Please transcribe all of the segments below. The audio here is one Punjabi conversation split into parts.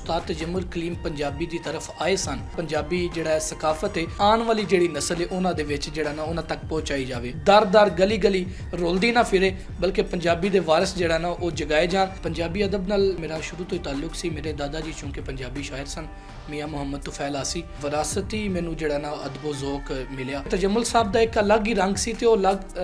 ਉਸਤਾਦ ਤਜਮੁਲ ਕਲੀਮ ਪੰਜਾਬੀ ਦੀ ਤਰਫ ਆਏ ਸਨ। ਪੰਜਾਬੀ ਜਿਹੜਾ ਸਕਾਫਤ ਹੈ ਆਉਣ ਵਾਲੀ ਜਿਹੜੀ ਨਸਲ ਹੈ ਉਹਨਾਂ ਦੇ ਵਿੱਚ ਜਿਹੜਾ ਨਾ ਉਹਨਾਂ ਤੱਕ ਪਹੁੰਚਾਈ ਜਾਵੇ। ਦਰ ਗਲੀ ਗਲੀ ਰੁਲਦੀ ਨਾ ਫਿਰੇ, ਬਲਕਿ ਪੰਜਾਬੀ ਦੇ ਵਾਰਿਸ ਜਿਹੜਾ ਨਾ ਉਹ ਜਗਾਏ ਜਾਣ। ਪੰਜਾਬੀ ਅਦਬ ਨਾਲ ਮੇਰਾ ਸ਼ੁਰੂ ਤੋਂ ਹੀ ਤਾਲੁਕ ਸੀ। ਮੇਰੇ ਦਾਦਾ ਜੀ ਚੂੰਕਿ ਪੰਜਾਬੀ ਸ਼ਾਇਰ ਸਨ, ਮੀਆਂ ਮੁਹੰਮਦ ਤੁਫੈਲ ਆਸੀ। ਵਿਰਾਸਤੀ ਮੈਨੂੰ ਜਿਹੜਾ ਨਾ ਅਦਬੋ ਜ਼ੌਕ ਮਿਲਿਆ। ਤਜਮੁਲ ਸਾਹਿਬ ਦਾ ਇੱਕ ਅਲੱਗ ਹੀ ਰੰਗ ਸੀ ਤੇ ਉਹ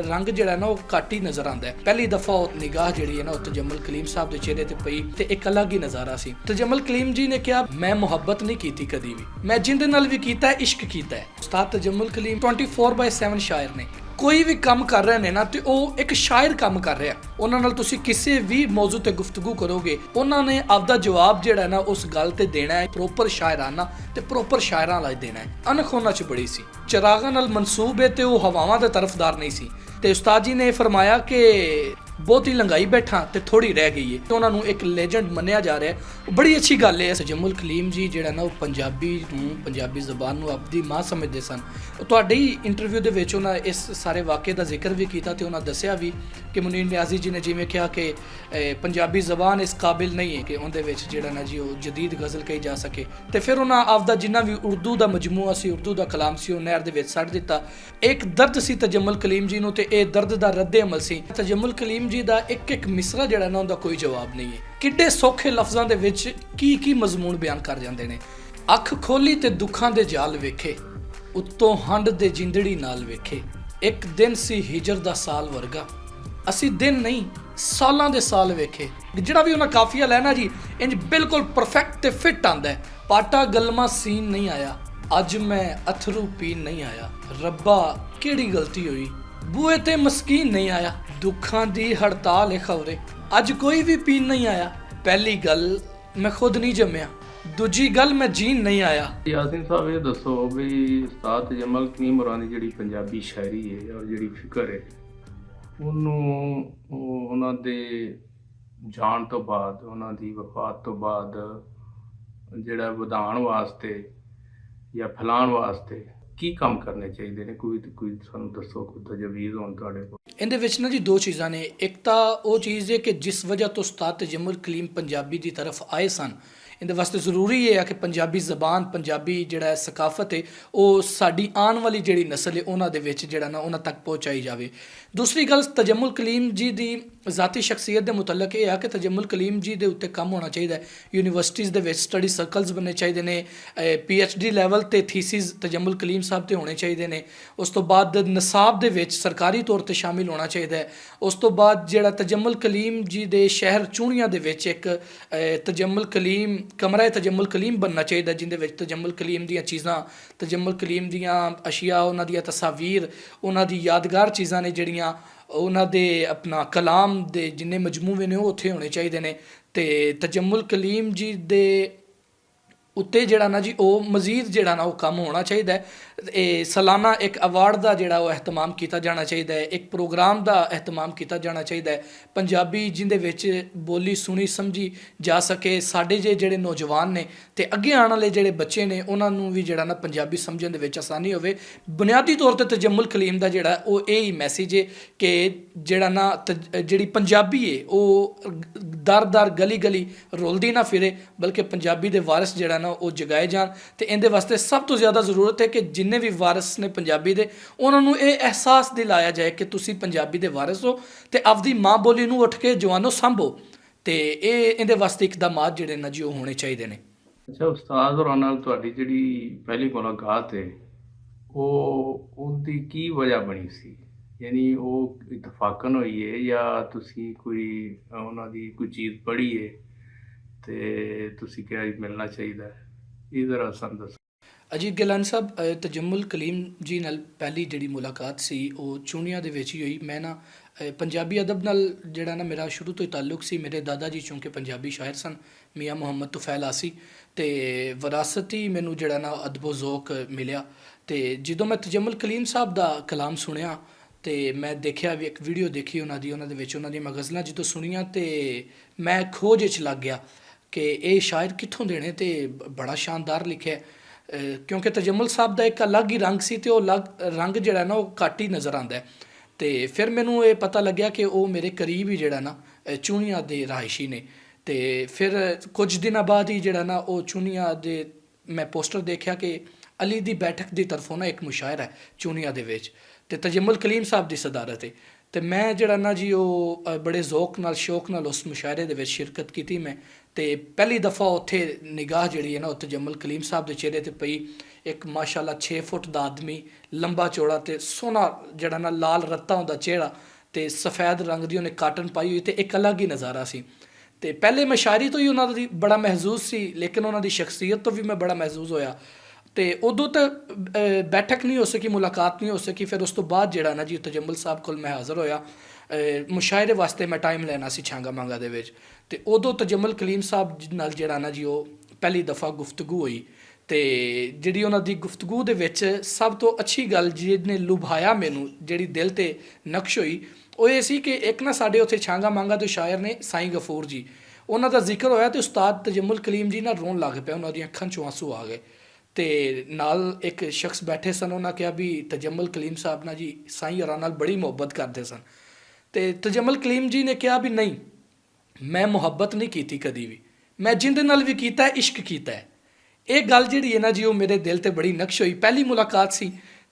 ਰੰਗ ਜਿਹੜਾ ਨਾ ਉਹ ਘੱਟ ਹੀ ਨਜ਼ਰ ਆਉਂਦਾ ਹੈ। ਪਹਿਲੀ ਦਫਾ ਉਹ ਨਿਗਾਹ ਜਿਹੜੀ ਹੈ ਨਾ ਉਹ ਤਜਮੁਲ ਕਲੀਮ ਸਾਹਿਬ ਦੇ ਚਿਹਰੇ ਤੇ ਪਈ ਤੇ ਇੱਕ ਅਲੱਗ ਹੀ ਨਜ਼ਾਰਾ ਸੀ। ਤਜਮੁਲ ਕਲੀਮ ਜੀ ਨੇ ਕਿਹਾ, ਮੈਂ ਮੁਹੱਬਤ ਨਹੀਂ ਕੀਤੀ ਕਦੀ ਵੀ, ਮੈਂ ਜਿੰਦੇ ਨਾਲ ਵੀ ਕੀਤਾ ਹੈ ਇਸ਼ਕ ਕੀਤਾ ਹੈ। ਉਸਤਾਦ ਤਜਮੁਲ ਕਲੀਮ 24/7 ਸ਼ਾਇਰ ਨੇ। ਕੋਈ ਵੀ ਕੰਮ ਕਰ ਰਹੇ ਨੇ ਨਾ ਤੇ ਉਹ ਇੱਕ ਸ਼ਾਇਰ ਕੰਮ ਕਰ ਰਿਹਾ। ਉਹਨਾਂ ਨਾਲ ਤੁਸੀਂ ਕਿਸੇ ਵੀ ਮੌਜੂ ਤੇ ਗੁਫ਼ਤਗੂ ਕਰੋਗੇ, ਉਹਨਾਂ ਨੇ ਆਪਦਾ ਜਵਾਬ ਜਿਹੜਾ ਨਾ ਉਸ ਗੱਲ ਤੇ ਦੇਣਾ ਹੈ ਪ੍ਰੋਪਰ ਸ਼ਾਇਰਾਨਾ ਤੇ ਪ੍ਰੋਪਰ ਸ਼ਾਇਰਾਂ ਵਾਲਾ ਦੇਣਾ ਹੈ। ਅਣਖ ਉਹਨਾਂ 'ਚ ਬੜੀ ਸੀ, ਚਿਰਾਗਾਂ ਨਾਲ ਮਨਸੂਬ ਹੈ ਤੇ ਉਹ ਹਵਾਵਾਂ ਦਾ ਤਰਫਦਾਰ ਨਹੀਂ ਸੀ। ਤੇ ਉਸਤਾਦ ਜੀ ਨੇ ਫਰਮਾਇਆ ਕਿ ਬਹੁਤੀ ਲੰਘਾਈ ਬੈਠਾ ਤੇ ਥੋੜੀ ਰਹਿ ਗਈ ਹੈ। ਉਹਨਾਂ ਨੂੰ ਇੱਕ ਲੈਜੈਂਡ ਮੰਨਿਆ ਜਾ ਰਿਹਾ ਹੈ। ਬੜੀ ਅੱਛੀ ਗੱਲ ਹੈ। ਤਜਮੁਲ ਕਲੀਮ ਜੀ ਜਿਹੜਾ ਨਾ ਉਹ ਪੰਜਾਬੀ ਨੂੰ, ਪੰਜਾਬੀ ਜ਼ਬਾਨ ਨੂੰ ਆਪਣੀ ਮਾਂ ਸਮਝਦੇ ਸਨ। ਤੁਹਾਡੇ ਹੀ ਇੰਟਰਵਿਊ ਦੇ ਵਿੱਚ ਉਹਨਾਂ ਇਸ ਸਾਰੇ ਵਾਕਿਏ ਦਾ ਜ਼ਿਕਰ ਵੀ ਕੀਤਾ ਤੇ ਉਹਨਾਂ ਦੱਸਿਆ ਵੀ ਕਿ ਮੁਨੀਰ ਨਿਆਜ਼ੀ ਜੀ ਨੇ ਜਿਵੇਂ ਕਿਹਾ ਕਿ ਪੰਜਾਬੀ ਜ਼ਬਾਨ ਇਸ ਕਾਬਿਲ ਨਹੀਂ ਹੈ ਕਿ ਉਹਦੇ ਵਿੱਚ ਜਿਹੜਾ ਨਾ ਜੀ ਉਹ ਜਦੀਦ ਗਜ਼ਲ ਕਹੀ ਜਾ ਸਕੇ। ਤੇ ਫਿਰ ਉਹਨਾਂ ਆਪਦਾ ਜਿੰਨਾ ਵੀ ਉਰਦੂ ਦਾ ਮਜਮੂਆ ਸੀ, ਉਰਦੂ ਦਾ ਕਲਾਮ ਸੀ, ਉਹ ਨਹਿਰ ਦੇ ਵਿੱਚ ਛੱਡ ਦਿੱਤਾ। ਇੱਕ ਦਰਦ ਸੀ ਤਜਮੁਲ ਕਲੀਮ ਜੀ ਨੂੰ ਤੇ ਇਹ ਦਰਦ ਦਾ ਰੱਦ ਅਮਲ ਸੀ। ਤਜਮੁਲ ਕਲੀਮ ਜੀ ਦਾ ਇੱਕ ਮਿਸਰਾ ਜਿਹੜਾ ਨਾ ਉਹਦਾ ਕੋਈ ਜਵਾਬ ਨਹੀਂ ਹੈ। ਕਿੱਡੇ ਸੌਖੇ ਲਫ਼ਜ਼ਾਂ ਦੇ ਵਿੱਚ ਕੀ ਮਜ਼ਮੂਨ ਬਿਆਨ ਕਰ ਜਾਂਦੇ ਨੇ। ਅੱਖ ਖੋਲੀ ਤੇ ਦੁੱਖਾਂ ਦੇ ਜਾਲ ਵੇਖੇ, ਉੱਤੋਂ ਹੰਡ ਦੇ ਜਿੰਦੜੀ ਨਾਲ ਵੇਖੇ। ਇੱਕ ਦਿਨ ਸੀ ਹਿਜਰ ਦਾ ਸਾਲ ਵਰਗਾ, ਅਸੀਂ ਦਿਨ ਨਹੀਂ ਸਾਲਾਂ ਦੇ ਸਾਲ ਵੇਖੇ। ਜਿਹੜਾ ਵੀ ਉਹਨਾਂ ਕਾਫੀਆ ਲੈਣਾ ਜੀ ਇੰਜ ਬਿਲਕੁਲ ਪਰਫੈਕਟ ਤੇ ਫਿੱਟ ਆਂਦਾ ਹੈ। ਪਾਟਾ ਗਲਮਾ ਸੀਨ ਨਹੀਂ ਆਇਆ, ਅੱਜ ਮੈਂ ਅਥਰੂ ਪੀਣ ਨਹੀਂ ਆਇਆ। ਰੱਬਾ ਕਿਹੜੀ ਗਲਤੀ ਹੋਈ, ਬੂਏ ਤੇ ਮਸਕੀਨ ਨਹੀਂ ਆਇਆ। ਦੁੱਖਾਂ ਦੀ ਹੜਤਾਲ ਹੈ ਖਬਰੇ, ਅੱਜ ਕੋਈ ਵੀ ਪੀਣ ਨਹੀਂ ਆਇਆ। ਪਹਿਲੀ ਗੱਲ ਮੈਂ ਖੁਦ ਨਹੀਂ ਜੰਮਿਆ, ਦੂਜੀ ਗੱਲ ਮੈਂ ਜੀਣ ਨਹੀਂ ਆਇਆ। ਯਾਸੀਨ ਸਾਹਿਬ ਇਹ ਦੱਸੋ ਵੀ ਉਸਤਾਦ ਤਜਮੁਲ ਕਲੀਮ ਹੋਰਾਂ ਦੀ ਜਿਹੜੀ ਪੰਜਾਬੀ ਸ਼ਾਇਰੀ ਹੈ ਔਰ ਜਿਹੜੀ ਫਿਕਰ ਹੈ ਉਹਨੂੰ ਉਹਨਾਂ ਦੇ ਜਾਣ ਤੋਂ ਬਾਅਦ, ਉਹਨਾਂ ਦੀ ਵਫਾਤ ਤੋਂ ਬਾਅਦ ਜਿਹੜਾ ਵਧਾਉਣ ਵਾਸਤੇ ਜਾਂ ਫੈਲਾਉਣ ਵਾਸਤੇ ਕੀ ਕੰਮ ਕਰਨੇ ਚਾਹੀਦੇ ਨੇ? ਕੋਈ ਸਾਨੂੰ ਦੱਸੋ, ਕੋਈ ਤਜਵੀਜ਼ ਹੋਣ ਤੁਹਾਡੇ ਕੋਲ। ਇਹਦੇ ਵਿੱਚ ਨਾ ਜੀ ਦੋ ਚੀਜ਼ਾਂ ਨੇ। ਇੱਕ ਤਾਂ ਉਹ ਚੀਜ਼ ਹੈ ਕਿ ਜਿਸ ਵਜ੍ਹਾ ਤੋਂ ਉਸਤਾਦ ਤਜਮੁਲ ਕਲੀਮ ਪੰਜਾਬੀ ਦੀ ਤਰਫ ਆਏ ਸਨ, ਇਹਦੇ ਵਾਸਤੇ ਜ਼ਰੂਰੀ ਇਹ ਹੈ ਕਿ ਪੰਜਾਬੀ ਜ਼ਬਾਨ, ਪੰਜਾਬੀ ਜਿਹੜਾ ਸਕਾਫਤ ਹੈ ਉਹ ਸਾਡੀ ਆਉਣ ਵਾਲੀ ਜਿਹੜੀ ਨਸਲ ਹੈ ਉਹਨਾਂ ਦੇ ਵਿੱਚ ਜਿਹੜਾ ਨਾ ਉਹਨਾਂ ਤੱਕ ਪਹੁੰਚਾਈ ਜਾਵੇ। ਦੂਸਰੀ ਗੱਲ ਤਜਮੁਲ ਕਲੀਮ ਜੀ ਦੀ ਜ਼ਾਤੀ ਸ਼ਖਸੀਅਤ ਦੇ ਮੁਤਲਕ ਇਹ ਹੈ ਕਿ ਤਜਮੁਲ ਕਲੀਮ ਜੀ ਦੇ ਉੱਤੇ ਕੰਮ ਹੋਣਾ ਚਾਹੀਦਾ ਹੈ। ਯੂਨੀਵਰਸਿਟੀਜ਼ ਦੇ ਵਿੱਚ ਸਟੱਡੀ ਸਰਕਲਸ ਬਣਨੇ ਚਾਹੀਦੇ ਨੇ। PhD ਲੈਵਲ ਤੇ ਥੀਸਿਸ ਤਜਮੁਲ ਕਲੀਮ ਸਾਹਿਬ ਤੇ ਹੋਣੇ ਚਾਹੀਦੇ ਨੇ। ਉਸ ਤੋਂ ਬਾਅਦ ਨਿਸਾਬ ਦੇ ਵਿੱਚ ਸਰਕਾਰੀ ਤੌਰ ਤੇ ਸ਼ਾਮਿਲ ਹੋਣਾ ਚਾਹੀਦਾ ਹੈ। ਉਸ ਤੋਂ ਬਾਅਦ ਜਿਹੜਾ ਤਜਮੁਲ ਕਲੀਮ ਜੀ ਦੇ ਸ਼ਹਿਰ ਚੂਣੀਆਂ ਦੇ ਵਿੱਚ ਇੱਕ ਤਜਮੁਲ ਕਲੀਮ ਕਮਰਾ ਤਜਮੁਲ ਕਲੀਮ ਬਣਨਾ ਚਾਹੀਦਾ, ਜਿਹਦੇ ਵਿੱਚ ਤਜਮੁਲ ਕਲੀਮ ਦੀਆਂ ਚੀਜ਼ਾਂ, ਤਜਮੁਲ ਕਲੀਮ ਦੀਆਂ ਅਸ਼ੀਆ, ਉਹਨਾਂ ਦੀਆਂ ਤਸਵੀਰ, ਉਹਨਾਂ ਦੀ ਯਾਦਗਾਰ ਚੀਜ਼ਾਂ ਨੇ ਜਿਹੜੀਆਂ, ਉਹਨਾਂ ਦੇ ਆਪਣਾ ਕਲਾਮ ਦੇ ਜਿੰਨੇ ਮਜਮੂਏ ਨੇ ਉਹ ਉੱਥੇ ਹੋਣੇ ਚਾਹੀਦੇ ਨੇ। ਅਤੇ ਤਜਮੁਲ ਕਲੀਮ ਜੀ ਦੇ ਉੱਤੇ ਜਿਹੜਾ ਨਾ ਜੀ ਉਹ ਮਜ਼ੀਦ ਜਿਹੜਾ ਨਾ ਉਹ ਕੰਮ ਹੋਣਾ ਚਾਹੀਦਾ ਹੈ। ਇਹ ਸਾਲਾਨਾ ਇੱਕ ਅਵਾਰਡ ਦਾ ਜਿਹੜਾ ਉਹ ਅਹਿਤਮਾਮ ਕੀਤਾ ਜਾਣਾ ਚਾਹੀਦਾ ਹੈ। ਇੱਕ ਪ੍ਰੋਗਰਾਮ ਦਾ ਅਹਿਤਮਾਮ ਕੀਤਾ ਜਾਣਾ ਚਾਹੀਦਾ ਹੈ ਪੰਜਾਬੀ, ਜਿਹਦੇ ਵਿੱਚ ਬੋਲੀ ਸੁਣੀ ਸਮਝੀ ਜਾ ਸਕੇ। ਸਾਡੇ ਜਿਹੜੇ ਨੌਜਵਾਨ ਨੇ ਅਤੇ ਅੱਗੇ ਆਉਣ ਵਾਲੇ ਜਿਹੜੇ ਬੱਚੇ ਨੇ ਉਹਨਾਂ ਨੂੰ ਵੀ ਜਿਹੜਾ ਨਾ ਪੰਜਾਬੀ ਸਮਝਣ ਦੇ ਵਿੱਚ ਆਸਾਨੀ ਹੋਵੇ। ਬੁਨਿਆਦੀ ਤੌਰ 'ਤੇ ਤਜਮੁਲ ਕਲੀਮ ਦਾ ਜਿਹੜਾ ਉਹ ਇਹ ਹੀ ਮੈਸੇਜ ਹੈ ਕਿ ਜਿਹੜਾ ਨਾ ਜਿਹੜੀ ਪੰਜਾਬੀ ਹੈ ਉਹ ਦਰ ਗਲੀ ਗਲੀ ਰੁਲਦੀ ਨਾ ਫਿਰੇ, ਬਲਕਿ ਪੰਜਾਬੀ ਦੇ ਵਾਰਿਸ ਜਿਹੜਾ ਨਾ ਉਹ ਜਗਾਏ ਜਾਣ। ਤੇ ਇਹਦੇ ਵਾਸਤੇ ਸਭ ਤੋਂ ਜ਼ਿਆਦਾ ਜ਼ਰੂਰਤ ਹੈ ਕਿ ਜਿੰਨੇ ਵੀ ਵਾਰਿਸ ਨੇ ਪੰਜਾਬੀ ਦੇ, ਉਹਨਾਂ ਨੂੰ ਇਹ ਅਹਿਸਾਸ ਦਿਲਾਇਆ ਜਾਏ ਕਿ ਤੁਸੀਂ ਪੰਜਾਬੀ ਦੇ ਵਾਰਿਸ ਹੋ ਤੇ ਆਪਦੀ ਮਾਂ ਬੋਲੀ ਨੂੰ ਉੱਠ ਕੇ ਜਵਾਨੋ ਸੰਭੋ। ਤੇ ਇਹਦੇ ਵਾਸਤੇ ਇਕਦਾਮਾਤ ਜਿਹੜੇ ਨਾ ਜੀ ਉਹ ਹੋਣੇ ਚਾਹੀਦੇ ਨੇ। ਅੱਛਾ, ਉਸਤਾਦ ਹੋਰਾਂ ਨਾਲ ਤੁਹਾਡੀ ਜਿਹੜੀ ਪਹਿਲੀ ਮੁਲਾਕਾਤ ਹੈ ਉਹਦੀ ਕੀ ਵਜ੍ਹਾ ਬਣੀ ਸੀ? ਯਾਨੀ ਉਹ ਇਤਫਾਕਨ ਹੋਈ ਹੈ ਜਾਂ ਤੁਸੀਂ ਕੋਈ ਉਹਨਾਂ ਦੀ ਕੋਈ ਚੀਜ਼ ਪੜ੍ਹੀ ਹੈ ਤੇ ਤੁਸੀਂ ਕਿਹਾ ਮਿਲਣਾ ਚਾਹੀਦਾ ਹੈ? ਇਹ ਜ਼ਰਾ ਸਾਨੂੰ ਦੱਸੋ। ਅਜੀਤ ਗਿਲਾਨੀ ਸਾਹਿਬ, ਤਜਮੁਲ ਕਲੀਮ ਜੀ ਨਾਲ ਪਹਿਲੀ ਜਿਹੜੀ ਮੁਲਾਕਾਤ ਸੀ ਉਹ ਚੂਣੀਆਂ ਦੇ ਵਿੱਚ ਹੀ ਹੋਈ। ਮੈਂ ਨਾ ਪੰਜਾਬੀ ਅਦਬ ਨਾਲ ਜਿਹੜਾ ਨਾ ਮੇਰਾ ਸ਼ੁਰੂ ਤੋਂ ਹੀ ਤਾਲੁਕ ਸੀ। ਮੇਰੇ ਦਾਦਾ ਜੀ ਚੂੰਕਿ ਪੰਜਾਬੀ ਸ਼ਾਇਰ ਸਨ, ਮੀਆਂ ਮੁਹੰਮਦ ਤੁਫੈਲ ਆਸੀ। ਅਤੇ ਵਿਰਾਸਤੀ ਮੈਨੂੰ ਜਿਹੜਾ ਨਾ ਅਦਬੋ ਜ਼ੌਕ ਮਿਲਿਆ। ਅਤੇ ਜਦੋਂ ਮੈਂ ਤਜਮੁਲ ਕਲੀਮ ਸਾਹਿਬ ਦਾ ਕਲਾਮ ਸੁਣਿਆ ਅਤੇ ਮੈਂ ਦੇਖਿਆ ਵੀ ਇੱਕ ਵੀਡੀਓ ਦੇਖੀ ਉਹਨਾਂ ਦੇ ਵਿੱਚ ਉਹਨਾਂ ਦੀਆਂ ਮੈਂ ਗਜ਼ਲਾਂ ਜਦੋਂ ਸੁਣੀਆਂ ਅਤੇ ਮੈਂ ਖੋਜ ਵਿੱਚ ਲੱਗ ਗਿਆ ਕਿ ਇਹ ਸ਼ਾਇਰ ਕਿੱਥੋਂ ਦੇ ਨੇ ਅਤੇ ਬੜਾ ਸ਼ਾਨਦਾਰ ਲਿਖਿਆ। ਕਿਉਂਕਿ ਤਜਮੁਲ ਸਾਹਿਬ ਦਾ ਇੱਕ ਅਲੱਗ ਹੀ ਰੰਗ ਸੀ ਅਤੇ ਉਹ ਰੰਗ ਜਿਹੜਾ ਨਾ ਉਹ ਘੱਟ ਹੀ ਨਜ਼ਰ ਆਉਂਦਾ। ਅਤੇ ਫਿਰ ਮੈਨੂੰ ਇਹ ਪਤਾ ਲੱਗਿਆ ਕਿ ਉਹ ਮੇਰੇ ਕਰੀਬ ਹੀ ਜਿਹੜਾ ਨਾ ਚੂਣੀਆਂ ਦੇ ਰਹਾਇਸ਼ੀ ਨੇ। ਤੇ ਫਿਰ ਕੁਝ ਦਿਨਾਂ ਬਾਅਦ ਹੀ ਜਿਹੜਾ ਨਾ ਉਹ ਚੂਨੀਆ ਦੇ ਮੈਂ ਪੋਸਟਰ ਦੇਖਿਆ ਕਿ ਅਲੀ ਦੀ ਬੈਠਕ ਦੀ ਤਰਫੋਂ ਨਾ ਇੱਕ ਮੁਸ਼ਾਇਰਾ ਹੈ ਚੂਨੀਆ ਦੇ ਵਿੱਚ ਤੇ ਤਜਮੁਲ ਕਲੀਮ ਸਾਹਿਬ ਦੀ ਸਦਾਰਤ ਹੈ। ਤੇ ਮੈਂ ਜਿਹੜਾ ਨਾ ਜੀ ਉਹ ਬੜੇ ਜ਼ੌਕ ਨਾਲ ਸ਼ੌਕ ਨਾਲ ਉਸ ਮੁਸ਼ਾਇਰੇ ਦੇ ਵਿੱਚ ਸ਼ਿਰਕਤ ਕੀਤੀ ਮੈਂ। ਤੇ ਪਹਿਲੀ ਦਫਾ ਉੱਥੇ ਨਿਗਾਹ ਜਿਹੜੀ ਹੈ ਨਾ ਉਹ ਤਜਮੁਲ ਕਲੀਮ ਸਾਹਿਬ ਦੇ ਚਿਹਰੇ ਤੇ ਪਈ। ਇੱਕ ਮਾਸ਼ਾਅੱਲਾ 6 ਫੁੱਟ ਦਾ ਆਦਮੀ, ਲੰਬਾ ਚੌੜਾ ਤੇ ਸੋਹਣਾ ਜਿਹੜਾ ਨਾ ਲਾਲ ਰੱਤਾ ਹੁੰਦਾ ਚਿਹਰਾ ਤੇ ਸਫੈਦ ਰੰਗ ਦੀ ਉਹਨੇ ਕਾਟਨ ਪਾਈ ਹੋਈ ਤੇ ਇੱਕ ਅਲੱਗ ਹੀ ਨਜ਼ਾਰਾ ਸੀ। ਤੇ ਪਹਿਲੇ ਮੈਂ ਸ਼ਾਇਰੀ ਤੋਂ ਹੀ ਉਹਨਾਂ ਦੀ ਬੜਾ ਮਹਿਜ਼ੂਜ਼ ਸੀ, ਲੇਕਿਨ ਉਹਨਾਂ ਦੀ ਸ਼ਖਸੀਅਤ ਤੋਂ ਵੀ ਮੈਂ ਬੜਾ ਮਹਿਜ਼ੂਜ਼ ਹੋਇਆ। ਤੇ ਉਦੋਂ ਤਾਂ ਬੈਠਕ ਨਹੀਂ ਹੋ ਸਕੀ, ਮੁਲਾਕਾਤ ਨਹੀਂ ਹੋ ਸਕੀ। ਫਿਰ ਉਸ ਤੋਂ ਬਾਅਦ ਜਿਹੜਾ ਨਾ ਜੀ ਤਜਮੁਲ ਸਾਹਿਬ ਕੋਲ ਮੈਂ ਹਾਜ਼ਰ ਹੋਇਆ ਮੁਸ਼ਾਇਰੇ ਵਾਸਤੇ। ਮੈਂ ਟਾਈਮ ਲੈਣਾ ਸੀ ਛਾਂਗਾ ਮਾਂਗਾ ਦੇ ਵਿੱਚ ਤੇ ਉਦੋਂ ਤਜਮੁਲ ਕਲੀਮ ਸਾਹਿਬ ਨਾਲ ਜਿਹੜਾ ਨਾ ਜੀ ਉਹ ਪਹਿਲੀ ਦਫਾ ਗੁਫ਼ਤਗੂ ਹੋਈ। ਤੇ ਜਿਹੜੀ ਉਹਨਾਂ ਦੀ ਗੁਫ਼ਤਗੂ ਦੇ ਵਿੱਚ ਸਭ ਤੋਂ ਅੱਛੀ ਗੱਲ ਜਿਹਨੇ ਲੁਭਾਇਆ ਮੈਨੂੰ, ਜਿਹੜੀ ਦਿਲ ਤੇ ਨਕਸ਼ ਹੋਈ, ਉਹ ਇਹ ਸੀ ਕਿ ਇੱਕ ਨਾ ਸਾਡੇ ਉੱਥੇ ਛਾਂਗਾ ਮਾਂਗਾ ਦੇ ਸ਼ਾਇਰ ਨੇ ਸਾਈਂ ਗਫੂਰ ਜੀ, ਉਹਨਾਂ ਦਾ ਜ਼ਿਕਰ ਹੋਇਆ ਤੇ ਉਸਤਾਦ ਤਜਮੁਲ ਕਲੀਮ ਜੀ ਨਾਲ ਰੋਣ ਲੱਗ ਪਿਆ, ਉਹਨਾਂ ਦੀਆਂ ਅੱਖਾਂ 'ਚੋਂ ਆਂਸੂ ਆ ਗਏ। ਤੇ ਨਾਲ ਇੱਕ ਸ਼ਖਸ ਬੈਠੇ ਸਨ, ਉਹਨਾਂ ਕਿਹਾ ਵੀ ਤਜਮੁਲ ਕਲੀਮ ਸਾਹਿਬ ਨਾਲ ਜੀ ਸਾਈਂ ਹੋਰਾਂ ਨਾਲ ਬੜੀ ਮੁਹੱਬਤ ਕਰਦੇ ਸਨ। ਤੇ ਤਜਮੁਲ ਕਲੀਮ ਜੀ ਨੇ ਕਿਹਾ ਵੀ ਨਹੀਂ, ਮੈਂ ਮੁਹੱਬਤ ਨਹੀਂ ਕੀਤੀ ਕਦੀ ਵੀ, ਮੈਂ ਜਿੰਦੇ ਨਾਲ ਵੀ ਕੀਤਾ ਇਸ਼ਕ ਕੀਤਾ ਹੈ। ਇਹ ਗੱਲ ਜਿਹੜੀ ਹੈ ਨਾ ਜੀ ਉਹ ਮੇਰੇ ਦਿਲ ਤੇ ਬੜੀ ਨਕਸ਼ ਹੋਈ। ਪਹਿਲੀ ਮੁਲਾਕਾਤ ਸੀ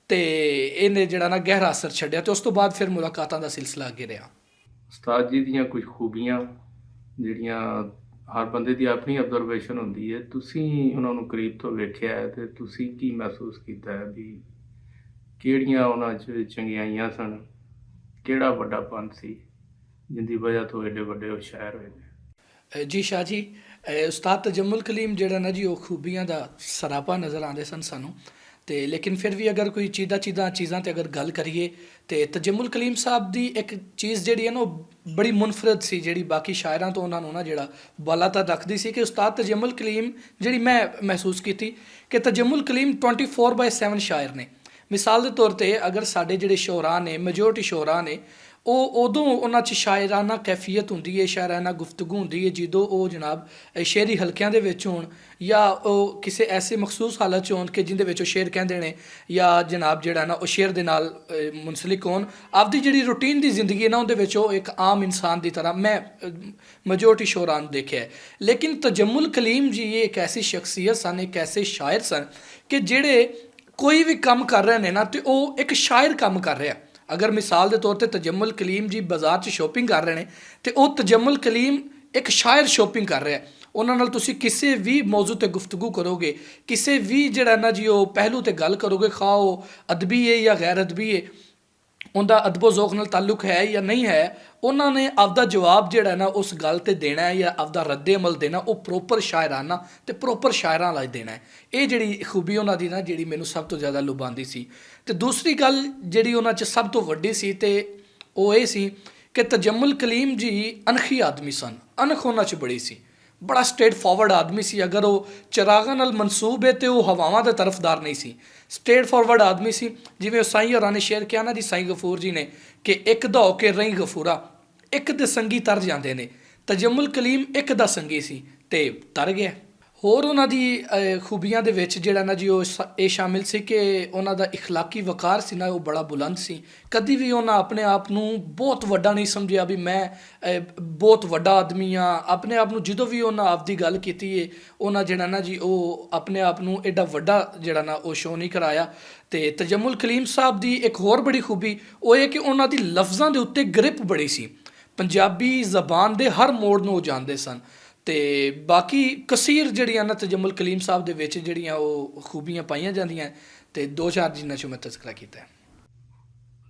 ਤੇ ਇਹਨੇ ਜਿਹੜਾ ਨਾ ਗਹਿਰਾ ਅਸਰ ਛੱਡਿਆ ਤੇ ਉਸ ਤੋਂ ਬਾਅਦ ਫਿਰ ਮੁਲਾਕਾਤਾਂ ਦਾ ਸਿਲਸਿਲਾ ਅੱਗੇ ਰਿਹਾ। ਉਸਤਾਦ ਜੀ ਦੀਆਂ ਕੁਝ ਖੂਬੀਆਂ ਜਿਹੜੀਆਂ ਹਰ ਬੰਦੇ ਦੀ ਆਪਣੀ ਅਬਜ਼ਰਵੇਸ਼ਨ ਹੁੰਦੀ ਹੈ, ਤੁਸੀਂ ਉਹਨਾਂ ਨੂੰ ਕਰੀਬ ਤੋਂ ਵੇਖਿਆ ਹੈ ਤੇ ਤੁਸੀਂ ਕੀ ਮਹਿਸੂਸ ਕੀਤਾ ਹੈ ਵੀ ਕਿਹੜੀਆਂ ਉਹਨਾਂ 'ਚ ਚੰਗਿਆਈਆਂ ਸਨ, ਕਿਹੜਾ ਵੱਡਾਪਨ ਸੀ ਜਿੰਦੀ ਵਜ੍ਹਾ ਤੋਂ ਐਡੇ ਵੱਡੇ ਉਹ ਸ਼ਾਇਰ ਹੋਏ ਨੇ? ਜੀ ਸ਼ਾਹ ਜੀ, ਉਸਤਾਦ ਤਜਮੁਲ ਕਲੀਮ ਜਿਹੜਾ ਨਾ ਜੀ ਉਹ ਖੂਬੀਆਂ ਦਾ ਸਰਾਪਾ ਨਜ਼ਰ ਆਉਂਦੇ ਸਨ ਸਾਨੂੰ। ਤੇ ਲੇਕਿਨ ਫਿਰ ਵੀ ਅਗਰ ਕੋਈ ਚੀਜ਼ਾਂ ਤੇ ਅਗਰ ਗੱਲ ਕਰੀਏ ਤੇ ਤਜਮੁਲ ਕਲੀਮ ਸਾਹਿਬ ਦੀ ਇੱਕ ਚੀਜ਼ ਜਿਹੜੀ ਹੈ ਨਾ ਉਹ ਬੜੀ ਮੁਨਫਰਦ ਸੀ, ਜਿਹੜੀ ਬਾਕੀ ਸ਼ਾਇਰਾਂ ਤੋਂ ਉਹਨਾਂ ਨੂੰ ਨਾ ਜਿਹੜਾ ਬਾਲਾਤਰ ਰੱਖਦੀ ਸੀ, ਕਿ ਉਸਤਾਦ ਤਜਮੁਲ ਕਲੀਮ ਜਿਹੜੀ ਮੈਂ ਮਹਿਸੂਸ ਕੀਤੀ ਕਿ ਤਜਮੁਲ ਕਲੀਮ 24/7 ਸ਼ਾਇਰ ਨੇ। ਮਿਸਾਲ ਦੇ ਤੌਰ ਤੇ ਅਗਰ ਸਾਡੇ ਜਿਹੜੇ ਸ਼ੋਰਾ ਨੇ, ਮੈਜੋਰਟੀ ਸ਼ੋਰਾ ਨੇ, ਉਹ ਉਦੋਂ ਉਹਨਾਂ 'ਚ ਸ਼ਾਇਰਾਨਾ ਕੈਫੀਅਤ ਹੁੰਦੀ ਹੈ, ਸ਼ਾਇਰਾਨਾ ਗੁਫ਼ਤਗੂ ਹੁੰਦੀ ਹੈ ਜਦੋਂ ਉਹ ਜਨਾਬ ਸ਼ੇਅਰੀ ਹਲਕਿਆਂ ਦੇ ਵਿੱਚ ਹੋਣ ਜਾਂ ਉਹ ਕਿਸੇ ਐਸੇ ਮਖਸੂਸ ਹਾਲਤ 'ਚ ਹੋਣ ਕਿ ਜਿਹਦੇ ਵਿੱਚ ਉਹ ਸ਼ੇਰ ਕਹਿੰਦੇ ਨੇ ਜਾਂ ਜਨਾਬ ਜਿਹੜਾ ਨਾ ਉਹ ਸ਼ੇਰ ਦੇ ਨਾਲ ਮੁਨਸਲਿਕ ਹੋਣ। ਆਪਦੀ ਜਿਹੜੀ ਰੂਟੀਨ ਦੀ ਜ਼ਿੰਦਗੀ ਹੈ ਨਾ ਉਹਦੇ ਵਿੱਚ ਉਹ ਇੱਕ ਆਮ ਇਨਸਾਨ ਦੀ ਤਰ੍ਹਾਂ ਮੈਂ ਮੈਜੋਰਟੀ ਸ਼ੋਰਾਂ ਨੂੰ ਦੇਖਿਆ ਹੈ। ਲੇਕਿਨ ਤਜਮੁਲ ਕਲੀਮ ਜੀ ਇਹ ਇੱਕ ਐਸੀ ਸ਼ਖਸੀਅਤ ਸਨ, ਇੱਕ ਐਸੇ ਸ਼ਾਇਰ ਸਨ ਕਿ ਜਿਹੜੇ ਕੋਈ ਵੀ ਕੰਮ ਕਰ ਰਹੇ ਨੇ ਨਾ ਤੇ ਉਹ ਇੱਕ ਸ਼ਾਇਰ ਕੰਮ ਕਰ ਰਿਹਾ। ਅਗਰ ਮਿਸਾਲ ਦੇ ਤੌਰ ਤੇ ਤਜਮੁਲ ਕਲੀਮ ਜੀ ਬਾਜ਼ਾਰ 'ਚ ਸ਼ੋਪਿੰਗ ਕਰ ਰਹੇ ਨੇ ਤੇ ਉਹ ਤਜਮੁਲ ਕਲੀਮ ਇੱਕ ਸ਼ਾਇਰ ਸ਼ੋਪਿੰਗ ਕਰ ਰਿਹਾ। ਉਹਨਾਂ ਨਾਲ ਤੁਸੀਂ ਕਿਸੇ ਵੀ ਮੌਜੂ ਤੇ ਗੁਫ਼ਤਗੂ ਕਰੋਗੇ, ਕਿਸੇ ਵੀ ਜਿਹੜਾ ਨਾ ਜੀ ਉਹ ਪਹਿਲੂ ਤੇ ਗੱਲ ਕਰੋਗੇ, ਖਾ ਉਹ ਅਦਬੀ ਹੈ ਜਾਂ ਗੈਰ ਅਦਬੀ ਹੈ, ਉਹਦਾ ਅਦਬੋ ਜ਼ੌਕ ਨਾਲ ਤਾਲੁਕ ਹੈ ਜਾਂ ਨਹੀਂ ਹੈ, ਉਹਨਾਂ ਨੇ ਆਪਦਾ ਜਵਾਬ ਜਿਹੜਾ ਨਾ ਉਸ ਗੱਲ ਤੇ ਦੇਣਾ ਹੈ ਜਾਂ ਆਪਦਾ ਰੱਦੇ ਅਮਲ ਦੇਣਾ, ਉਹ ਪ੍ਰੋਪਰ ਸ਼ਾਇਰਾਨਾ ਤੇ ਪ੍ਰੋਪਰ ਸ਼ਾਇਰਾਂ ਵਾਲਾ ਦੇਣਾ ਹੈ। ਇਹ ਜਿਹੜੀ ਖੂਬੀ ਉਹਨਾਂ ਦੀ ਨਾ ਜਿਹੜੀ ਮੈਨੂੰ ਸਭ ਤੋਂ ਜ਼ਿਆਦਾ ਲੁਭਾਉਂਦੀ ਸੀ। ਤੇ ਦੂਸਰੀ ਗੱਲ ਜਿਹੜੀ ਉਹਨਾਂ 'ਚ ਸਭ ਤੋਂ ਵੱਡੀ ਸੀ ਤੇ ਉਹ ਇਹ ਸੀ ਕਿ ਤਜਮੁਲ ਕਲੀਮ ਜੀ ਅਣਖੀ ਆਦਮੀ ਸਨ। ਅਣਖ ਉਹਨਾਂ 'ਚ ਬੜੀ ਸੀ, ਬੜਾ ਸਟੇਟ ਫਾਰਵਰਡ ਆਦਮੀ ਸੀ। ਅਗਰ ਉਹ ਚਿਰਾਗਾਂ ਨਾਲ ਮਨਸੂਬ ਹੈ ਤੇ ਉਹ ਹਵਾਵਾਂ ਦੇ ਤਰਫਦਾਰ ਨਹੀਂ ਸੀ, ਸਟੇਟ ਫਾਰਵਰਡ ਆਦਮੀ ਸੀ। ਜਿਵੇਂ ਉਹ ਸਾਈਂ ਹੋਰਾਂ ਨੇ ਸ਼ੇਰ ਕਿਹਾ ਨਾ ਜੀ, ਸਾਈਂ ਗਫੂਰ ਜੀ ਨੇ, ਕਿ ਇੱਕ ਦਾ ਹੋ ਕੇ ਰਹੀ ਗਫੂਰਾ, ਇੱਕ ਦੇ ਸੰਗੀ ਤਰ ਜਾਂਦੇ ਨੇ। ਤਜਮੁਲ ਕਲੀਮ ਇੱਕ ਦਾ ਸੰਗੀ ਸੀ ਤੇ ਤਰ ਗਿਆ। ਹੋਰ ਉਹਨਾਂ ਦੀ ਖੂਬੀਆਂ ਦੇ ਵਿੱਚ ਜਿਹੜਾ ਨਾ ਜੀ ਉਹ ਇਹ ਸ਼ਾਮਿਲ ਸੀ ਕਿ ਉਹਨਾਂ ਦਾ ਇਖਲਾਕੀ ਵਕਾਰ ਸੀ ਨਾ ਉਹ ਬੜਾ ਬੁਲੰਦ ਸੀ। ਕਦੀ ਵੀ ਉਹਨਾਂ ਆਪਣੇ ਆਪ ਨੂੰ ਬਹੁਤ ਵੱਡਾ ਨਹੀਂ ਸਮਝਿਆ ਵੀ ਮੈਂ ਬਹੁਤ ਵੱਡਾ ਆਦਮੀ ਹਾਂ। ਆਪਣੇ ਆਪ ਨੂੰ ਜਦੋਂ ਵੀ ਉਹਨਾਂ ਆਪਦੀ ਗੱਲ ਕੀਤੀ ਹੈ, ਉਹਨਾਂ ਜਿਹੜਾ ਨਾ ਜੀ ਉਹ ਆਪਣੇ ਆਪ ਨੂੰ ਐਡਾ ਵੱਡਾ ਜਿਹੜਾ ਨਾ ਉਹ ਸ਼ੋਅ ਨਹੀਂ ਕਰਾਇਆ। ਤੇ ਤਜਮੁਲ ਕਲੀਮ ਸਾਹਿਬ ਦੀ ਇੱਕ ਹੋਰ ਬੜੀ ਖੂਬੀ ਉਹ ਇਹ ਕਿ ਉਹਨਾਂ ਦੀ ਲਫ਼ਜ਼ਾਂ ਦੇ ਉੱਤੇ ਗ੍ਰਿਪ ਬੜੀ ਸੀ। ਪੰਜਾਬੀ ਜ਼ਬਾਨ ਦੇ ਹਰ ਮੋੜ ਨੂੰ ਉਹ ਜਾਣਦੇ ਸਨ। ਤੇ ਬਾਕੀ ਕਸੀਰ ਜਿਹੜੀਆਂ ਨਾ ਤਜਮੁਲ ਕਲੀਮ ਸਾਹਿਬ ਦੇ ਵਿੱਚ ਜਿਹੜੀਆਂ ਉਹ ਖੂਬੀਆਂ ਪਾਈਆਂ ਜਾਂਦੀਆਂ ਤੇ 2-4 ਜਿਨ੍ਹਾਂ 'ਚੋਂ ਮੈਂ ਤਜ਼ਕਰਾ ਕੀਤਾ ਹੈ।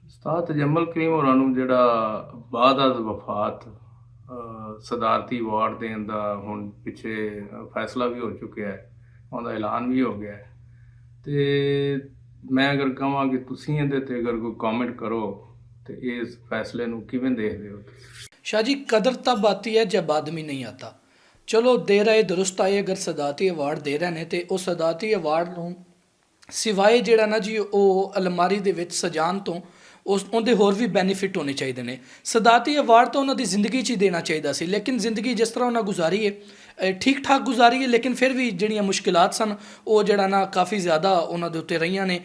ਉਸਤਾਦ ਤਜਮੁਲ ਕਲੀਮ ਹੋਰਾਂ ਨੂੰ ਜਿਹੜਾ ਬਾਅਦ ਅਜ਼ ਵਫਾਤ ਸਦਾਰਤੀ ਅਵਾਰਡ ਦੇਣ ਦਾ ਹੁਣ ਪਿੱਛੇ ਫੈਸਲਾ ਵੀ ਹੋ ਚੁੱਕਿਆ ਹੈ, ਉਹਦਾ ਐਲਾਨ ਵੀ ਹੋ ਗਿਆ ਹੈ। ਤੇ ਮੈਂ ਅਗਰ ਕਹਾਂ ਕਿ ਤੁਸੀਂ ਇਹਦੇ 'ਤੇ ਅਗਰ ਕੋਈ ਕਮੈਂਟ ਕਰੋ ਤੇ ਇਸ ਫੈਸਲੇ ਨੂੰ ਕਿਵੇਂ ਦੇਖਦੇ ਹੋ? शाह जी, कदर तब आती है जब आदमी नहीं आता। चलो दे रहे दुरुस्त आए, अगर सदाती अवार्ड दे रहे हैं तो वो सदाती अवार्ड ਨੂੰ ਸਿਵਾਏ ਜਿਹੜਾ ਨਾ ਜੀ ਉਹ ਅਲਮਾਰੀ ਦੇ ਵਿੱਚ ਸਜਾਉਣ ਤੋਂ ਉਹਦੇ ਹੋਰ ਵੀ ਬੈਨੀਫਿਟ ਹੋਣੇ ਚਾਹੀਦੇ ਨੇ। ਸਦਾਤੀ ਅਵਾਰਡ ਤਾਂ ਉਹਨਾਂ ਦੀ ਜ਼ਿੰਦਗੀ 'ਚ ਹੀ ਦੇਣਾ ਚਾਹੀਦਾ ਸੀ, ਲੇਕਿਨ ਜ਼ਿੰਦਗੀ ਜਿਸ ਤਰ੍ਹਾਂ ਉਹਨਾਂ ਗੁਜ਼ਾਰੀ ਹੈ ਠੀਕ ਠਾਕ ਗੁਜ਼ਾਰੀ ਹੈ, ਲੇਕਿਨ ਫਿਰ ਵੀ ਜਿਹੜੀਆਂ ਮੁਸ਼ਕਿਲਾਤ ਸਨ ਉਹ ਜਿਹੜਾ ਨਾ ਕਾਫੀ ਜ਼ਿਆਦਾ ਉਹਨਾਂ ਦੇ ਉੱਤੇ ਰਹੀਆਂ ਨੇ।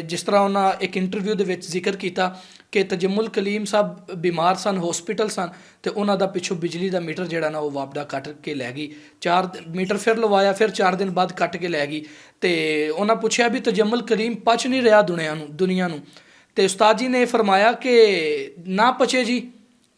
ਜਿਸ ਤਰ੍ਹਾਂ ਉਹਨਾਂ ਇੱਕ ਇੰਟਰਵਿਊ ਦੇ ਵਿੱਚ ਜ਼ਿਕਰ ਕੀਤਾ ਕਿ ਤਜਮੁਲ ਕਲੀਮ ਸਾਹਿਬ ਬਿਮਾਰ ਸਨ, ਹਸਪੀਟਲ ਸਨ, ਤੇ ਉਹਨਾਂ ਦਾ ਪਿੱਛੋਂ ਬਿਜਲੀ ਦਾ ਮੀਟਰ ਜਿਹੜਾ ਨਾ ਉਹ ਵਾਪਦਾ ਕੱਟ ਕੇ ਲੈ ਗਈ। 4 ਮੀਟਰ ਫਿਰ ਲਵਾਇਆ, ਫਿਰ 4 ਦਿਨ ਬਾਅਦ ਕੱਟ ਕੇ ਲੈ ਗਈ। ਤੇ ਉਹਨਾਂ ਪੁੱਛਿਆ ਵੀ ਤਜਮੁਲ ਕਲੀਮ ਪਚ ਨਹੀਂ ਰਿਹਾ ਦੁਨੀਆ ਨੂੰ। ਤੇ ਉਸਤਾਦ ਜੀ ਨੇ ਫਰਮਾਇਆ ਕਿ ਨਾ ਪਚੇ ਜੀ,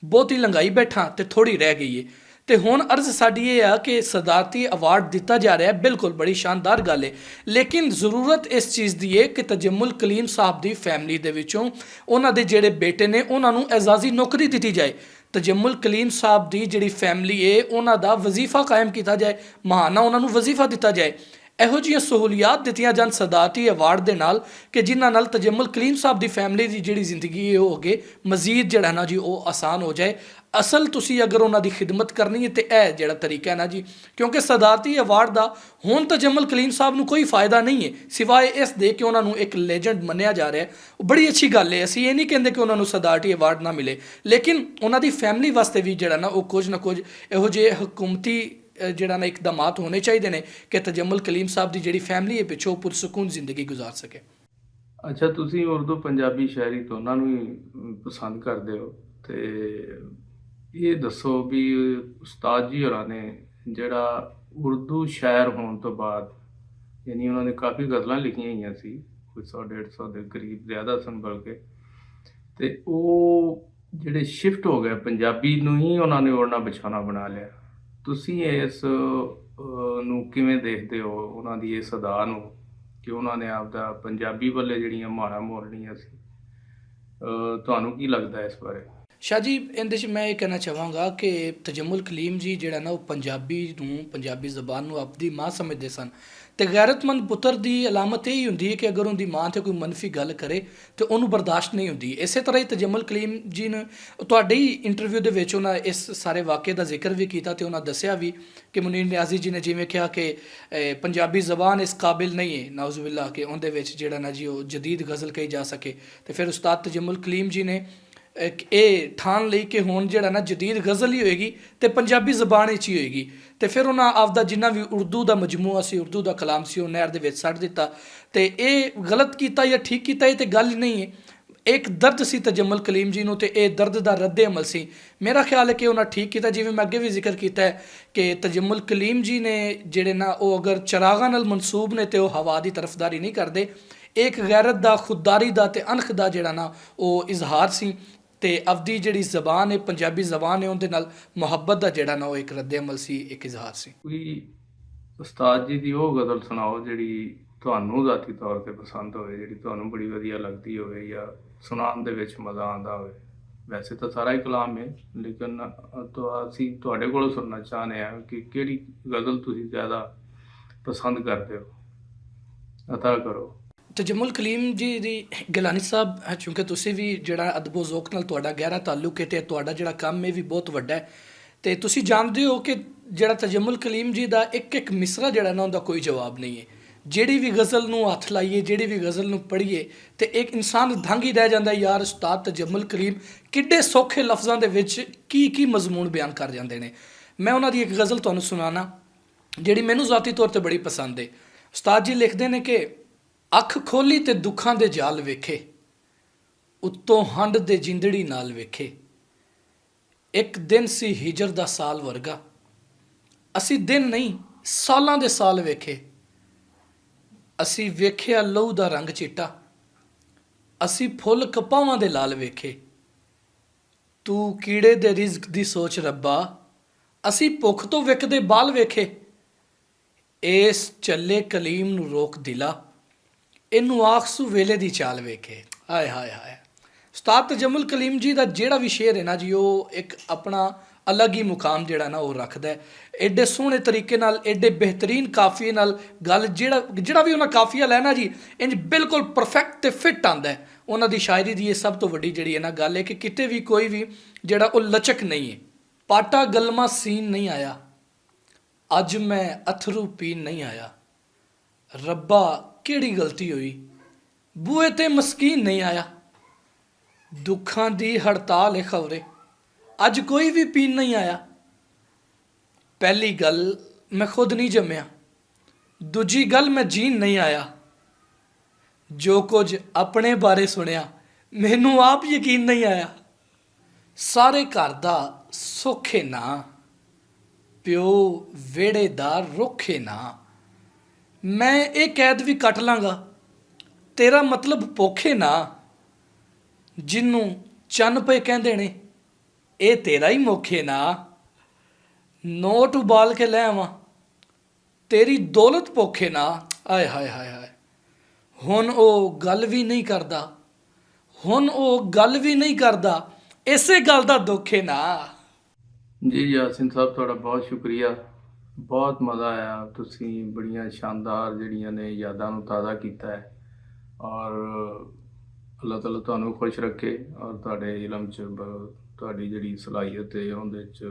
ਬਹੁਤੀ ਲੰਘਾਈ ਬੈਠਾ ਤੇ ਥੋੜੀ ਰਹਿ ਗਈ ਏ। ਤੇ ਹੁਣ ਅਰਜ਼ ਸਾਡੀ ਇਹ ਆ ਕਿ ਸਦਾਰਤੀ ਅਵਾਰਡ ਦਿੱਤਾ ਜਾ ਰਿਹਾ, ਬਿਲਕੁਲ ਬੜੀ ਸ਼ਾਨਦਾਰ ਗੱਲ ਹੈ, ਲੇਕਿਨ ਜ਼ਰੂਰਤ ਇਸ ਚੀਜ਼ ਦੀ ਹੈ ਕਿ ਤਜਮੁਲ ਕਲੀਮ ਸਾਹਿਬ ਦੀ ਫੈਮਿਲੀ ਦੇ ਵਿੱਚੋਂ ਉਹਨਾਂ ਦੇ ਜਿਹੜੇ ਬੇਟੇ ਨੇ ਉਹਨਾਂ ਨੂੰ ਐਜ਼ਾਜ਼ੀ ਨੌਕਰੀ ਦਿੱਤੀ ਜਾਏ। ਤਜਮੁਲ ਕਲੀਮ ਸਾਹਿਬ ਦੀ ਜਿਹੜੀ ਫੈਮਿਲੀ ਹੈ ਉਹਨਾਂ ਦਾ ਵਜ਼ੀਫਾ ਕਾਇਮ ਕੀਤਾ ਜਾਏ, ਮਹਾਨਾ ਉਹਨਾਂ ਨੂੰ ਵਜ਼ੀਫਾ ਦਿੱਤਾ ਜਾਏ। ਇਹੋ ਜਿਹੀਆਂ ਸਹੂਲੀਅਤ ਦਿੱਤੀਆਂ ਜਾਣ ਸਦਾਰਤੀ ਅਵਾਰਡ ਦੇ ਨਾਲ ਕਿ ਜਿਨ੍ਹਾਂ ਨਾਲ ਤਜਮੁਲ ਕਲੀਮ ਸਾਹਿਬ ਦੀ ਫੈਮਿਲੀ ਦੀ ਜਿਹੜੀ ਜ਼ਿੰਦਗੀ ਹੈ ਉਹ ਅੱਗੇ ਮਜ਼ੀਦ ਜਿਹੜਾ ਨਾ ਜੀ ਉਹ ਆਸਾਨ ਹੋ ਜਾਏ। ਅਸਲ ਤੁਸੀਂ ਅਗਰ ਉਹਨਾਂ ਦੀ ਖਿਦਮਤ ਕਰਨੀ ਹੈ ਤੇ ਇਹ ਜਿਹੜਾ ਤਰੀਕਾ ਹੈ ਨਾ ਜੀ, ਕਿਉਂਕਿ ਸਦਾਰਤੀ ਅਵਾਰਡ ਦਾ ਹੁਣ ਤਜਮੁਲ ਕਲੀਮ ਸਾਹਿਬ ਨੂੰ ਕੋਈ ਫਾਇਦਾ ਨਹੀਂ ਹੈ ਸਿਵਾਏ ਇਸ ਦੇ ਕਿ ਉਹਨਾਂ ਨੂੰ ਇੱਕ ਲੈਜੈਂਡ ਮੰਨਿਆ ਜਾ ਰਿਹਾ। ਉਹ ਬੜੀ ਅੱਛੀ ਗੱਲ ਹੈ, ਅਸੀਂ ਇਹ ਨਹੀਂ ਕਹਿੰਦੇ ਕਿ ਉਹਨਾਂ ਨੂੰ ਸਦਾਰਤੀ ਅਵਾਰਡ ਨਾ ਮਿਲੇ, ਲੇਕਿਨ ਉਹਨਾਂ ਦੀ ਫੈਮਿਲੀ ਵਾਸਤੇ ਵੀ ਜਿਹੜਾ ਨਾ ਉਹ ਕੁਝ ਨਾ ਕੁਝ ਇਹੋ ਜਿਹੇ ਹਕੂਮਤੀ ਜਿਹੜਾ ਨਾ ਇਕਦਾਮਾਤ ਹੋਣੇ ਚਾਹੀਦੇ ਨੇ ਕਿ ਤਜਮੁਲ ਕਲੀਮ ਸਾਹਿਬ ਦੀ ਜਿਹੜੀ ਫੈਮਿਲੀ ਹੈ ਪਿੱਛੋਂ ਪੁਰਸਕੂਨ ਜ਼ਿੰਦਗੀ ਗੁਜ਼ਾਰ ਸਕੇ। ਅੱਛਾ, ਤੁਸੀਂ ਉਰਦੂ ਪੰਜਾਬੀ ਸ਼ਾਇਰੀ ਦੋਨਾਂ ਨੂੰ ਹੀ ਪਸੰਦ ਕਰਦੇ ਹੋ, ਤੇ ਇਹ ਦੱਸੋ ਵੀ ਉਸਤਾਦ ਜੀ ਹੋਰਾਂ ਨੇ ਜਿਹੜਾ ਉਰਦੂ ਸ਼ਾਇਰ ਹੋਣ ਤੋਂ ਬਾਅਦ, ਯਾਨੀ ਉਹਨਾਂ ਨੇ ਕਾਫੀ ਗਜ਼ਲਾਂ ਲਿਖੀਆਂ ਹੋਈਆਂ ਸੀ, ਕੋਈ 100-150 ਦੇ ਕਰੀਬ, ਜ਼ਿਆਦਾ ਸਨ ਬਲਕਿ, ਤੇ ਉਹ ਜਿਹੜੇ ਸ਼ਿਫਟ ਹੋ ਗਏ ਪੰਜਾਬੀ ਨੂੰ ਹੀ ਉਹਨਾਂ ਨੇ ਓੜਨਾ ਵਿਛਾਉਣਾ ਬਣਾ ਲਿਆ। ਤੁਸੀਂ ਇਸ ਨੂੰ ਕਿਵੇਂ ਦੇਖਦੇ ਹੋ, ਉਹਨਾਂ ਦੀ ਇਸ ਅਦਾ ਨੂੰ ਕਿ ਉਹਨਾਂ ਨੇ ਆਪਦਾ ਪੰਜਾਬੀ ਵੱਲੇ ਜਿਹੜੀਆਂ ਮਾਰਾਂ ਮੋੜਨੀਆਂ ਸੀ? ਤੁਹਾਨੂੰ ਕੀ ਲੱਗਦਾ ਇਸ ਬਾਰੇ? ਸ਼ਾਹ ਜੀ, ਇਹਦੇ 'ਚ ਮੈਂ ਇਹ ਕਹਿਣਾ ਚਾਹਾਂਗਾ ਕਿ ਤਜਮੁਲ ਕਲੀਮ ਜੀ ਜਿਹੜਾ ਨਾ ਉਹ ਪੰਜਾਬੀ ਨੂੰ, ਪੰਜਾਬੀ ਜ਼ਬਾਨ ਨੂੰ ਆਪਣੀ ਮਾਂ ਸਮਝਦੇ ਸਨ, ਤੇ ਗੈਰਤਮੰਦ ਪੁੱਤਰ ਦੀ ਅਲਾਮਤ ਇਹ ਹੀ ਹੁੰਦੀ ਹੈ ਕਿ ਅਗਰ ਉਹਦੀ ਮਾਂ 'ਤੇ ਕੋਈ ਮਨਫੀ ਗੱਲ ਕਰੇ ਤੇ ਉਹਨੂੰ ਬਰਦਾਸ਼ਤ ਨਹੀਂ ਹੁੰਦੀ। ਇਸੇ ਤਰ੍ਹਾਂ ਹੀ ਤਜਮੁਲ ਕਲੀਮ ਜੀ ਨੇ ਤੁਹਾਡੇ ਹੀ ਇੰਟਰਵਿਊ ਦੇ ਵਿੱਚ ਉਹਨਾਂ ਇਸ ਸਾਰੇ ਵਾक़ੇ ਦਾ ਜ਼ਿਕਰ ਵੀ ਕੀਤਾ ਤੇ ਉਹਨਾਂ ਦੱਸਿਆ ਵੀ ਕਿ ਮੁਨੀਰ ਨਿਆਜ਼ੀ ਜੀ ਨੇ ਜਿਵੇਂ ਕਿਹਾ ਕਿ ਪੰਜਾਬੀ ਜ਼ਬਾਨ ਇਸ ਕਾਬਿਲ ਨਹੀਂ ਹੈ ਨਾਉਜ਼ੁਬਿल्लाह ਕਿ ਉਹਦੇ ਵਿੱਚ ਜਿਹੜਾ ਨਾ ਜੀ ਉਹ ਜਦੀਦ ਗਜ਼ਲ ਕਹੀ ਜਾ ਸਕੇ। ਤੇ ਫਿਰ ਉਸਤਾਦ ਤਜਮੁਲ ਕਲੀਮ ਜੀ ਨੇ ਇਹ ਠਾਣ ਲਈ ਕਿ ਹੁਣ ਜਿਹੜਾ ਨਾ ਜਦੀਦ ਗਜ਼ਲ ਹੀ ਹੋਏਗੀ ਤੇ ਪੰਜਾਬੀ ਜ਼ਬਾਨ ਵਿੱਚ ਹੀ ਹੋਏਗੀ। ਤੇ ਫਿਰ ਉਹਨਾਂ ਆਪਦਾ ਜਿੰਨਾ ਵੀ ਉਰਦੂ ਦਾ ਮਜਮੂਆ ਸੀ, ਉਰਦੂ ਦਾ ਕਲਾਮ ਸੀ, ਉਹ ਨਹਿਰ ਦੇ ਵਿੱਚ ਸੱਟ ਦਿੱਤਾ। ਤੇ ਇਹ ਗਲਤ ਕੀਤਾ ਜਾਂ ਠੀਕ ਕੀਤਾ ਇਹ ਤੇ ਗੱਲ ਹੀ ਨਹੀਂ ਹੈ, ਇੱਕ ਦਰਦ ਸੀ ਤਜਮੁਲ ਕਲੀਮ ਜੀ ਨੂੰ ਤੇ ਇਹ ਦਰਦ ਦਾ ਰੱਦ ਅਮਲ ਸੀ। ਮੇਰਾ ਖਿਆਲ ਹੈ ਕਿ ਉਹਨਾਂ ਠੀਕ ਕੀਤਾ। ਜਿਵੇਂ ਮੈਂ ਅੱਗੇ ਵੀ ਜ਼ਿਕਰ ਕੀਤਾ ਹੈ ਕਿ ਤਜਮੁਲ ਕਲੀਮ ਜੀ ਨੇ ਜਿਹੜੇ ਨਾ ਉਹ ਅਗਰ ਚਰਾਗਾਂ ਨਾਲ ਮਨਸੂਬ ਨੇ ਤੇ ਉਹ ਹਵਾ ਦੀ ਤਰਫਦਾਰੀ ਨਹੀਂ ਕਰਦੇ, ਇੱਕ ਗੈਰਤ ਦਾ, ਖੁਦਦਾਰੀ ਦਾ ਤੇ ਅਣਖ ਦਾ ਜਿਹੜਾ ਨਾ ਉਹ ਇਜ਼ਹਾਰ ਸੀ। ਤੇ ਆਪਦੀ ਜਿਹੜੀ ਜ਼ਬਾਨ ਹੈ, ਪੰਜਾਬੀ ਜ਼ਬਾਨ ਹੈ, ਉਹਦੇ ਨਾਲ ਮੁਹੱਬਤ ਦਾ ਜਿਹੜਾ ਨਾ ਉਹ ਇੱਕ ਰੱਦ ਅਮਲ ਸੀ, ਇੱਕ ਇਜ਼ਹਾਰ ਸੀ। ਕੋਈ ਉਸਤਾਦ ਜੀ ਦੀ ਉਹ ਗਜ਼ਲ ਸੁਣਾਓ ਜਿਹੜੀ ਤੁਹਾਨੂੰ ਜ਼ਾਤੀ ਤੌਰ 'ਤੇ ਪਸੰਦ ਹੋਵੇ, ਜਿਹੜੀ ਤੁਹਾਨੂੰ ਬੜੀ ਵਧੀਆ ਲੱਗਦੀ ਹੋਵੇ ਜਾਂ ਸੁਣਾਉਣ ਦੇ ਵਿੱਚ ਮਜ਼ਾ ਆਉਂਦਾ ਹੋਵੇ। ਵੈਸੇ ਤਾਂ ਸਾਰਾ ਹੀ ਕਲਾਮ ਹੈ, ਲੇਕਿਨ ਅਸੀਂ ਤੁਹਾਡੇ ਕੋਲੋਂ ਸੁਣਨਾ ਚਾਹੁੰਦੇ ਹਾਂ ਕਿ ਕਿਹੜੀ ਗਜ਼ਲ ਤੁਸੀਂ ਜ਼ਿਆਦਾ ਪਸੰਦ ਕਰਦੇ ਹੋ, ਅਤਾ ਕਰੋ। ਤਜਮੁਲ ਕਲੀਮ ਜੀ ਦੀ ਗਿਲਾਨੀ ਸਾਹਿਬ, ਚੂँਕਿ ਤੁਸੀਂ ਵੀ ਜਿਹੜਾ ਅਦਬੋ ਜ਼ੌਕ ਨਾਲ ਤੁਹਾਡਾ ਗਹਿਰਾ ਤਾਲੁਕ ਹੈ ਅਤੇ ਤੁਹਾਡਾ ਜਿਹੜਾ ਕੰਮ ਹੈ ਵੀ ਬਹੁਤ ਵੱਡਾ ਹੈ, ਅਤੇ ਤੁਸੀਂ ਜਾਣਦੇ ਹੋ ਕਿ ਜਿਹੜਾ ਤਜਮੁਲ ਕਲੀਮ ਜੀ ਦਾ ਇੱਕ ਇੱਕ ਮਿਸਰਾ ਜਿਹੜਾ ਨਾ ਉਹਦਾ ਕੋਈ ਜਵਾਬ ਨਹੀਂ ਹੈ। ਜਿਹੜੀ ਵੀ ਗਜ਼ਲ ਨੂੰ ਹੱਥ ਲਾਈਏ, ਜਿਹੜੀ ਵੀ ਗਜ਼ਲ ਨੂੰ ਪੜ੍ਹੀਏ ਤੇ ਇੱਕ ਇਨਸਾਨ ਦੰਗ ਹੀ ਰਹਿ ਜਾਂਦਾ, ਯਾਰ ਉਸਤਾਦ ਤਜਮੁਲ ਕਲੀਮ ਕਿੱਡੇ ਸੌਖੇ ਲਫ਼ਜ਼ਾਂ ਦੇ ਵਿੱਚ ਕੀ ਮਜ਼ਮੂਨ ਬਿਆਨ ਕਰ ਜਾਂਦੇ ਨੇ। ਮੈਂ ਉਹਨਾਂ ਦੀ ਇੱਕ ਗਜ਼ਲ ਤੁਹਾਨੂੰ ਸੁਣਾਉਣਾ ਜਿਹੜੀ ਮੈਨੂੰ ਜ਼ਾਤੀ ਤੌਰ 'ਤੇ ਬੜੀ ਪਸੰਦ ਹੈ। ਉਸਤਾਦ ਜੀ ਲਿਖਦੇ ਨੇ ਕਿ ਅੱਖ ਖੋਲੀ ਤੇ ਦੁੱਖਾਂ ਦੇ ਜਾਲ ਵੇਖੇ, ਉੱਤੋਂ ਹੰਡ ਦੇ ਜਿੰਦੜੀ ਨਾਲ ਵੇਖੇ, ਇੱਕ ਦਿਨ ਸੀ ਹਿਜਰ ਦਾ ਸਾਲ ਵਰਗਾ, ਅਸੀਂ ਦਿਨ ਨਹੀਂ ਸਾਲਾਂ ਦੇ ਸਾਲ ਵੇਖੇ, ਅਸੀਂ ਵੇਖਿਆ ਲਹੂ ਦਾ ਰੰਗ ਚਿੱਟਾ, ਅਸੀਂ ਫੁੱਲ ਕਪਾਵਾਂ ਦੇ ਲਾਲ ਵੇਖੇ, ਤੂੰ ਕੀੜੇ ਦੇ ਰਿਜ਼ਕ ਦੀ ਸੋਚ ਰੱਬਾ, ਅਸੀਂ ਭੁੱਖ ਤੋਂ ਵਿਕਦੇ ਬਾਲ ਵੇਖੇ, ਇਸ ਚੱਲੇ ਕਲੀਮ ਨੂੰ ਰੋਕ ਦਿਲਾ, ਇਹਨੂੰ ਆਖਸੂ ਵੇਲੇ ਦੀ ਚਾਲ ਵੇਖੇ। ਹਾਏ ਹਾਏ ਹਾਏ। ਉਸਤਾਦ ਤਜਮੁਲ ਕਲੀਮ ਜੀ ਦਾ ਜਿਹੜਾ ਵੀ ਸ਼ੇਰ ਹੈ ਨਾ ਜੀ, ਉਹ ਇੱਕ ਆਪਣਾ ਅਲੱਗ ਹੀ ਮੁਕਾਮ ਜਿਹੜਾ ਨਾ ਉਹ ਰੱਖਦਾ ਹੈ। ਐਡੇ ਸੋਹਣੇ ਤਰੀਕੇ ਨਾਲ, ਐਡੇ ਬਿਹਤਰੀਨ ਕਾਫੀਏ ਨਾਲ ਗੱਲ, ਜਿਹੜਾ ਵੀ ਉਹਨਾਂ ਕਾਫੀਆ ਲੈਣਾ ਜੀ ਇੰਜ ਬਿਲਕੁਲ ਪਰਫੈਕਟ ਤੇ ਫਿੱਟ ਆਉਂਦਾ ਹੈ। ਉਹਨਾਂ ਦੀ ਸ਼ਾਇਰੀ ਦੀ ਇਹ ਸਭ ਤੋਂ ਵੱਡੀ ਜਿਹੜੀ ਹੈ ਨਾ ਗੱਲ ਹੈ ਕਿ ਕਿਤੇ ਵੀ ਕੋਈ ਵੀ ਜਿਹੜਾ ਉਹ ਲਚਕ ਨਹੀਂ ਹੈ। ਪਾਟਾ ਗਲਮਾ ਸੀਨ ਨਹੀਂ ਆਇਆ, ਅੱਜ ਮੈਂ ਅਥਰੂ ਪੀਣ ਨਹੀਂ ਆਇਆ, ਰੱਬਾ ਕਿਹੜੀ ਗਲਤੀ ਹੋਈ, ਬੂਹੇ ਤੇ ਮਸਕੀਨ ਨਹੀਂ ਆਇਆ, ਦੁੱਖਾਂ ਦੀ ਹੜਤਾਲ ਖਵਰੇ, ਅੱਜ ਕੋਈ ਵੀ ਪੀਣ ਨਹੀਂ ਆਇਆ, ਪਹਿਲੀ ਗੱਲ ਮੈਂ ਖੁਦ ਨਹੀਂ ਜੰਮਿਆ, ਦੂਜੀ ਗੱਲ ਮੈਂ ਜੀਣ ਨਹੀਂ ਆਇਆ। ਜੋ ਕੁਝ ਆਪਣੇ ਬਾਰੇ ਸੁਣਿਆ ਮੈਨੂੰ ਆਪ ਯਕੀਨ ਨਹੀਂ ਆਇਆ। ਸਾਰੇ ਘਰ ਦਾ ਸੁੱਖੇ ਨਾ, ਪਿਓ ਵਿਹੜੇ ਦਾ ਰੁੱਖੇ ਨਾ। ਮੈਂ ਇਹ ਕੈਦ ਵੀ ਕੱਟ ਲਾਂਗਾ, ਤੇਰਾ ਮਤਲਬ ਪੋਖੇ ਨਾ। ਜਿਹਨੂੰ ਚੰਨ ਪਏ ਕਹਿੰਦੇ ਨੇ, ਇਹ ਤੇਰਾ ਹੀ ਮੋਖੇ ਨਾ। ਨੋਟ ਉਬਾਲ ਕੇ ਲੈ ਆਵਾਂ, ਤੇਰੀ ਦੌਲਤ ਭੁੱਖੇ ਨਾ। ਆਏ ਹਾਏ ਹਾਏ ਹਾਏ, ਹੁਣ ਉਹ ਗੱਲ ਵੀ ਨਹੀਂ ਕਰਦਾ, ਹੁਣ ਉਹ ਗੱਲ ਵੀ ਨਹੀਂ ਕਰਦਾ, ਇਸੇ ਗੱਲ ਦਾ ਦੁੱਖ ਹੈ ਨਾ। ਜੀ ਯਾਸਿਨ ਸਾਹਿਬ, ਤੁਹਾਡਾ ਬਹੁਤ ਸ਼ੁਕਰੀਆ। ਬਹੁਤ ਮਜ਼ਾ ਆਇਆ। ਤੁਸੀਂ ਬੜੀਆਂ ਸ਼ਾਨਦਾਰ ਜਿਹੜੀਆਂ ਨੇ ਯਾਦਾਂ ਨੂੰ ਤਾਜ਼ਾ ਕੀਤਾ ਹੈ, ਔਰ ਅੱਲਾਹ ਤਾਲਾ ਤੁਹਾਨੂੰ ਖੁਸ਼ ਰੱਖੇ, ਔਰ ਤੁਹਾਡੇ ਇਲਮ 'ਚ ਤੁਹਾਡੀ ਜਿਹੜੀ ਸਲਾਹੀਅਤ ਹੈ ਉਹਦੇ 'ਚ,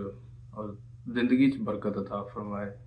ਔਰ ਜ਼ਿੰਦਗੀ 'ਚ ਬਰਕਤ ਅਤਾ ਫਰਮਾਏ।